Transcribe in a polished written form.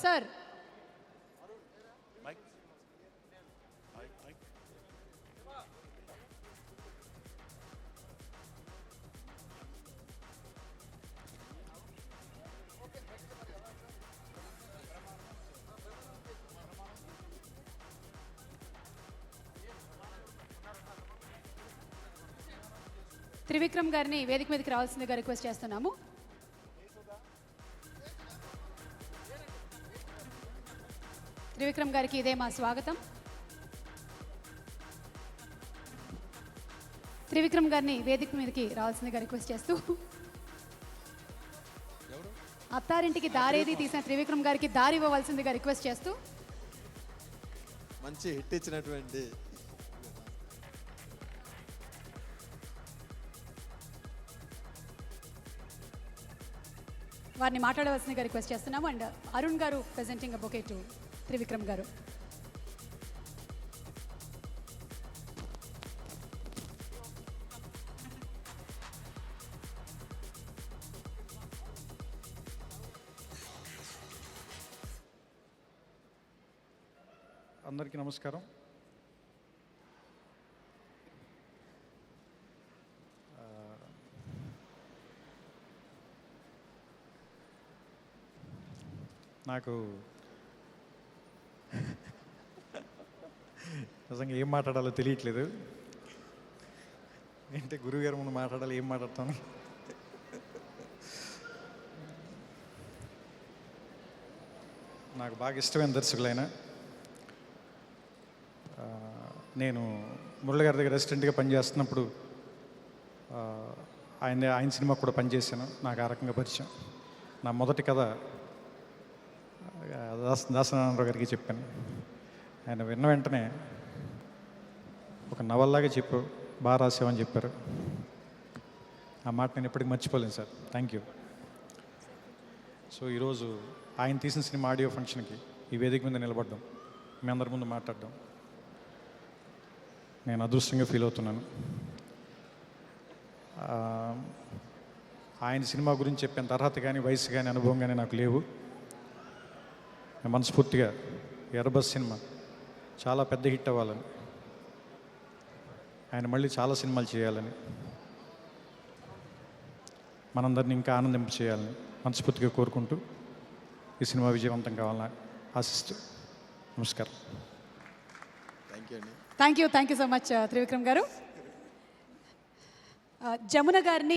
Sir Trivikram గారిని వేదిక మీదకి రావాల్సిందిగా రిక్వెస్ట్ చేస్తున్నాము. త్రివిక్రమ్ గారికి ఇదే మా స్వాగతం. త్రివిక్రమ్ గారిని వేదిక మీదకి రావాల్సిందిగా రిక్వెస్ట్ చేస్తూ, అత్తారింటికి దారేది తీసిన త్రివిక్రమ్ గారికి దారి ఇవ్వవలసిందిగా రిక్వెస్ట్ చేస్తూ, మంచి హిట్ ఇచ్చినటువంటి వారిని మాట్లాడవలసిందిగా రిక్వెస్ట్ చేస్తున్నాము. అండ్ అరుణ్ గారు presenting a bouquet to Trivikram గారు. అందరికీ నమస్కారం. నాకు నిజంగా ఏం మాట్లాడాలో తెలియట్లేదు. ఏంటంటే గురువుగారి ముందు మాట్లాడాలి, ఏం మాట్లాడతాను. నాకు బాగా ఇష్టమైన దర్శకులైన నేను మురళి గారి దగ్గర అసిస్టెంట్గా పనిచేస్తున్నప్పుడు ఆయన సినిమా కూడా పనిచేశాను. నాకు ఆ రకంగా పరిచయం. నా మొదటి కథ దాసనారాయణరావు గారికి చెప్పాను. ఆయన విన్న వెంటనే ఒక నవల్లాగా చెప్పు, బాగా రాసావని చెప్పారు. ఆ మాట నేను ఎప్పటికీ మర్చిపోలేను సార్. Thank you. సో ఈరోజు ఆయన తీసిన సినిమా ఆడియో ఫంక్షన్కి ఈ వేదిక మీద నిలబడ్డం, మీ అందరి ముందు మాట్లాడడం నేను అదృష్టంగా ఫీల్ అవుతున్నాను. ఆయన సినిమా గురించి చెప్పేంత అర్హత కానీ, వయసు కానీ, అనుభవం కానీ నాకు లేవు. మనస్ఫూర్తిగా ఎర్రబస్ సినిమా చాలా పెద్ద హిట్ అవ్వాలని, ఆయన మళ్ళీ చాలా సినిమాలు చేయాలని, మనందరినీ ఇంకా ఆనందింప చేయాలని మనస్ఫూర్తిగా కోరుకుంటూ ఈ సినిమా విజయవంతం కావాలని ఆశిస్తూ నమస్కారం. Thank you so much Trivikram గారు. జమున గారిని